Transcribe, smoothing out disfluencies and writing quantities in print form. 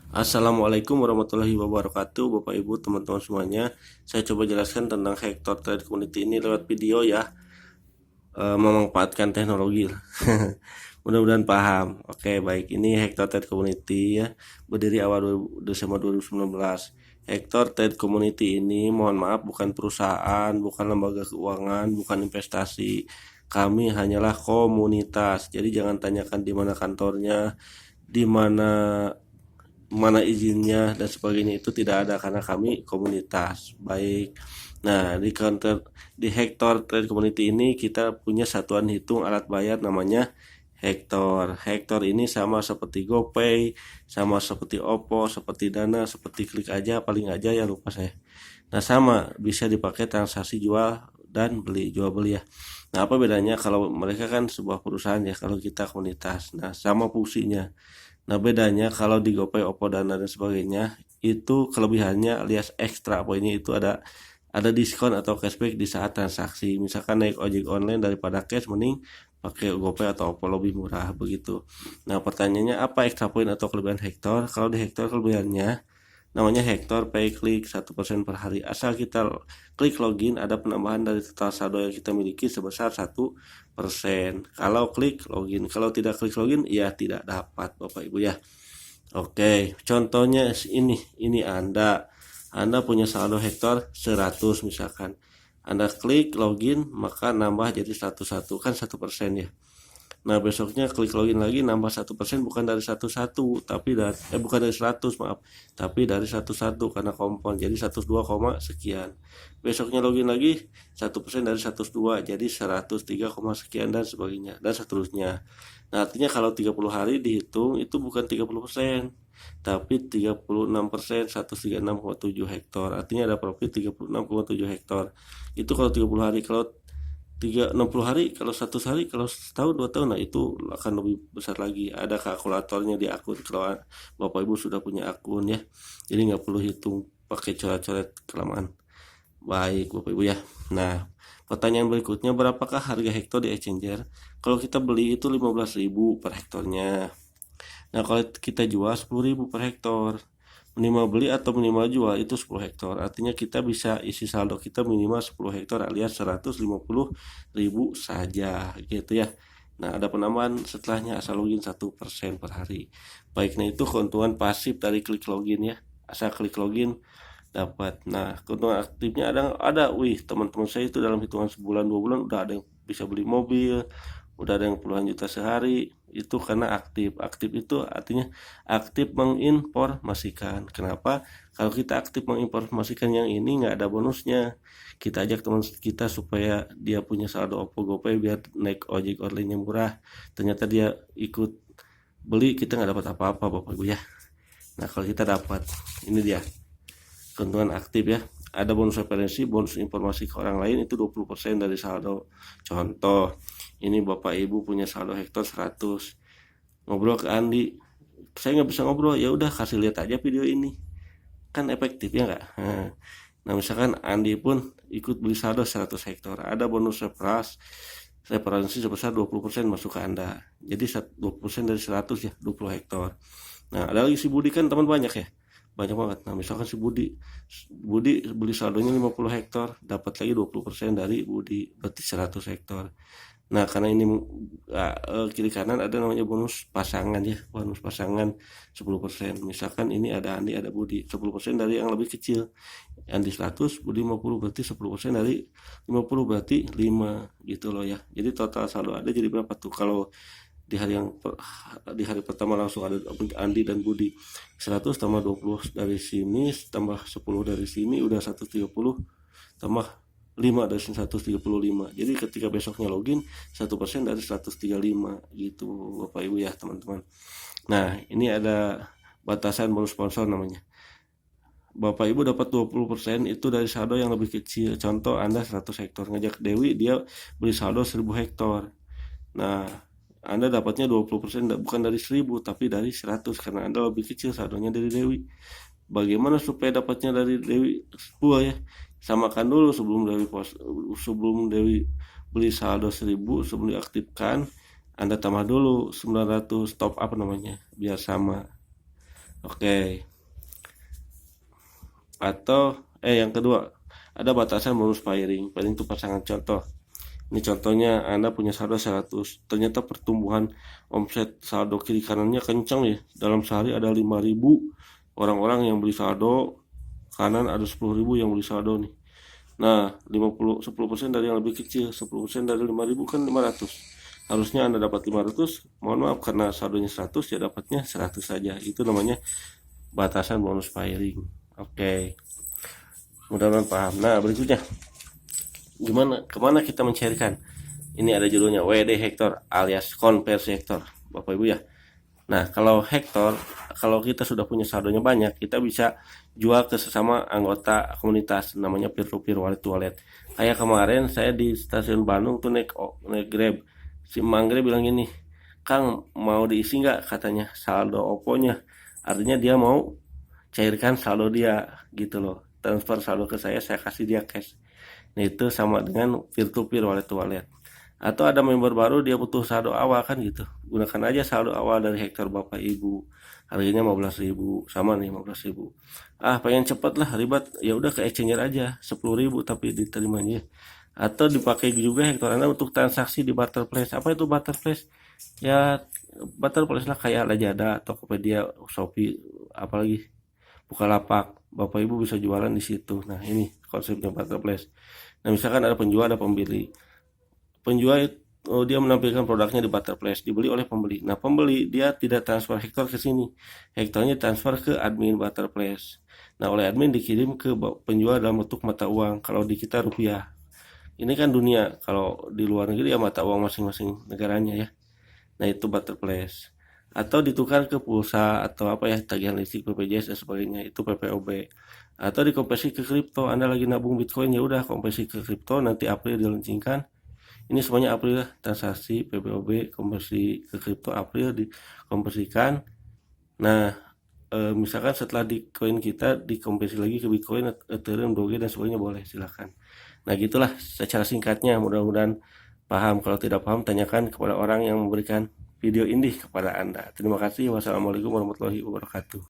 Assalamualaikum warahmatullahi wabarakatuh, Bapak Ibu teman-teman semuanya. Saya coba jelaskan tentang Hector Trade Community ini lewat video ya, memanfaatkan teknologi. Mudah-mudahan paham. Oke, baik. Ini Hector Trade Community ya, berdiri awal Desember 2019. Hector Trade Community ini, mohon maaf, bukan perusahaan, bukan lembaga keuangan, bukan investasi. Kami hanyalah komunitas. Jadi jangan tanyakan di mana kantornya, di mana mana izinnya dan sebagainya, itu tidak ada karena kami komunitas. Baik. Nah, di Hector Trade Community ini kita punya satuan hitung alat bayar namanya Hector. Hector ini sama seperti GoPay, sama seperti Oppo, seperti Dana, seperti Klik Aja, paling aja ya lupa saya. Nah, sama bisa dipakai transaksi jual dan beli, jual beli ya. Nah, apa bedanya kalau mereka kan sebuah perusahaan ya, kalau kita komunitas. Nah, sama fungsinya. Nah, bedanya kalau di GoPay, Oppo, Dana dan sebagainya, itu kelebihannya alias ekstra poinnya itu ada diskon atau cashback di saat transaksi. Misalkan naik ojek online daripada cash, mending pakai GoPay atau Oppo, lebih murah begitu. Nah, pertanyaannya apa ekstra poin atau kelebihan Hector? Kalau di Hector kelebihannya namanya Hector Pay Click 1% per hari. Asal kita klik login, ada penambahan dari total saldo yang kita miliki sebesar 1%. Kalau klik login, kalau tidak klik login ya tidak dapat Bapak Ibu ya. Oke, contohnya ini Anda punya saldo Hector 100 misalkan. Anda klik login maka nambah jadi 101, kan 1% ya. Nah, besoknya klik login lagi nambah 1%, bukan dari 11 tapi bukan dari 100, maaf, tapi dari 11 karena kompon jadi 102, sekian. Besoknya login lagi 1% dari 102 jadi 103, sekian dan sebagainya dan seterusnya. Nah, artinya kalau 30 hari dihitung itu bukan 30%, tapi 36%, 136,7 hektar. Artinya ada profit 36,7 hektar. Itu kalau 30 hari. Kalau 60 hari, kalau 100 hari, kalau setahun 2 tahun, nah itu akan lebih besar lagi. Ada kalkulatornya di akun kalau Bapak Ibu sudah punya akun ya, jadi nggak perlu hitung pakai coret-coret kelamaan. Baik Bapak Ibu ya. Nah, pertanyaan berikutnya, berapakah harga hektar di exchanger? Kalau kita beli itu 15.000 per hektarnya. Nah, kalau kita jual 10.000 per hektar. Minimal beli atau minimal jual itu 10 hektar. Artinya kita bisa isi saldo kita minimal 10 hektar alias 150.000 saja gitu ya. Nah, ada penambahan setelahnya asal login 1% per hari. Baik, nah itu keuntungan pasif dari klik login ya. Asal klik login dapat. Nah, keuntungan aktifnya wih, teman-teman saya itu dalam hitungan sebulan 2 bulan udah ada yang bisa beli mobil, udah ada yang puluhan juta sehari. Itu karena aktif itu artinya aktif menginformasikan. Kenapa? Kalau kita aktif menginformasikan yang ini nggak ada bonusnya, kita ajak teman kita supaya dia punya saldo Oppo, GoPay biar naik ojek online yang murah, ternyata dia ikut beli, kita nggak dapat apa-apa Bapak Ibu ya. Nah, kalau kita dapat, ini dia keuntungan aktif ya. Ada bonus referensi, bonus informasi ke orang lain itu 20% dari saldo. Contoh, ini Bapak Ibu punya saldo hektar 100. Ngobrol ke Andi, saya nggak bisa ngobrol, ya udah kasih lihat aja video ini. Kan efektif ya nggak? Nah, misalkan Andi pun ikut beli saldo 100 hektar, ada bonus referensi sebesar 20% masuk ke Anda. Jadi 20% dari 100 ya, 20 hektar. Nah, ada lagi si Budi, kan teman banyak ya, banyak banget. Nah, misalkan si Budi beli saldonya 50 hektar, dapat lagi 20% dari Budi, berarti 100 hektar. Nah, karena ini kiri kanan ada namanya bonus pasangan ya, bonus pasangan 10%. Misalkan ini ada Andi, ada Budi, 10% dari yang lebih kecil. Andi 100, Budi 50, berarti 10% dari 50 berarti 5 gitu loh ya. Jadi total saldo ada jadi berapa tuh kalau di hari pertama langsung ada Andi dan Budi, 100 tambah 20 dari sini tambah 10 dari sini udah 130, tambah 5 dari sini 135. Jadi ketika besoknya login 1% dari 135 gitu Bapak Ibu ya teman-teman. Nah, ini ada batasan bonus sponsor namanya. Bapak Ibu dapat 20% itu dari saldo yang lebih kecil. Contoh Anda 100 hektar, ngajak Dewi, dia beli saldo 1000 hektar. Nah, Anda dapatnya 20% bukan dari 1000 tapi dari 100 karena Anda lebih kecil saldonya dari Dewi. Bagaimana supaya dapatnya dari Dewi 10 ya? Samakan dulu sebelum Dewi beli saldo 1000, sebelum diaktifkan Anda tambah dulu 900 top up namanya biar sama. Oke. Atau yang kedua, ada batasan bonus pairing. Pairing itu pasangan contoh. Ini contohnya Anda punya saldo 100, ternyata pertumbuhan omset saldo kiri kanannya kencang ya. Dalam sehari ada 5.000 orang-orang yang beli saldo, kanan ada 10.000 yang beli saldo nih. Nah, 10% dari yang lebih kecil, 10% dari 5.000 kan 500. Harusnya Anda dapat 500, mohon maaf karena saldonya 100 ya dapatnya 100 saja. Itu namanya batasan bonus pairing. Oke, mudah-mudahan paham. Nah, berikutnya kemana kita mencairkan? Ini ada judulnya WD Hektor alias konversi hektor, Bapak Ibu ya. Nah, kalau hektor, kalau kita sudah punya saldonya banyak, kita bisa jual ke sesama anggota komunitas, namanya peer-to-peer wallet to wallet. Kayak kemarin saya di stasiun Bandung tuh naik Grab, si Mangre bilang gini, Kang mau diisi nggak, katanya saldo Oppo-nya. Artinya dia mau cairkan saldo dia gitu loh, transfer saldo ke saya kasih dia cash. Nah, itu sama dengan peer to peer wallet to wallet. Atau ada member baru dia butuh saldo awal kan gitu, gunakan aja saldo awal dari Hektor Bapak Ibu, harganya 15.000, sama nih 15.000. Pengen cepet lah, ribet, ya udah ke exchanger aja 10.000 tapi diterimanya. Atau dipakai juga Hektor Anda untuk transaksi di Barterplace. Apa itu Barterplace? Ya, Barterplace lah kayak Lazada, Tokopedia, Shopee, apalagi Bukalapak. Bapak Ibu bisa jualan di situ. Nah, ini konsepnya Marketplace. Nah, misalkan ada penjual, ada pembeli. Penjual dia menampilkan produknya di Marketplace, dibeli oleh pembeli. Nah, pembeli dia tidak transfer hektar ke sini. Hektarnya transfer ke admin Marketplace. Nah, oleh admin dikirim ke penjual dalam bentuk mata uang. Kalau di kita rupiah. Ini kan dunia. Kalau di luar negeri ya mata uang masing-masing negaranya ya. Nah, itu Marketplace. Atau ditukar ke pulsa atau apa ya, tagihan listrik, BPJS dan sebagainya, itu PPOB. Atau dikonversi ke kripto, Anda lagi nabung Bitcoin, ya udah konversi ke kripto, nanti April diluncurkan. Ini semuanya April ya, transaksi PPOB konversi ke kripto April dikonversikan. Nah, misalkan setelah di koin kita dikonversi lagi ke Bitcoin, Ethereum, Doge dan sebagainya, boleh, silakan. Nah, gitulah secara singkatnya, mudah-mudahan paham. Kalau tidak paham, tanyakan kepada orang yang memberikan video ini kepada Anda. Terima kasih. Wassalamualaikum warahmatullahi wabarakatuh.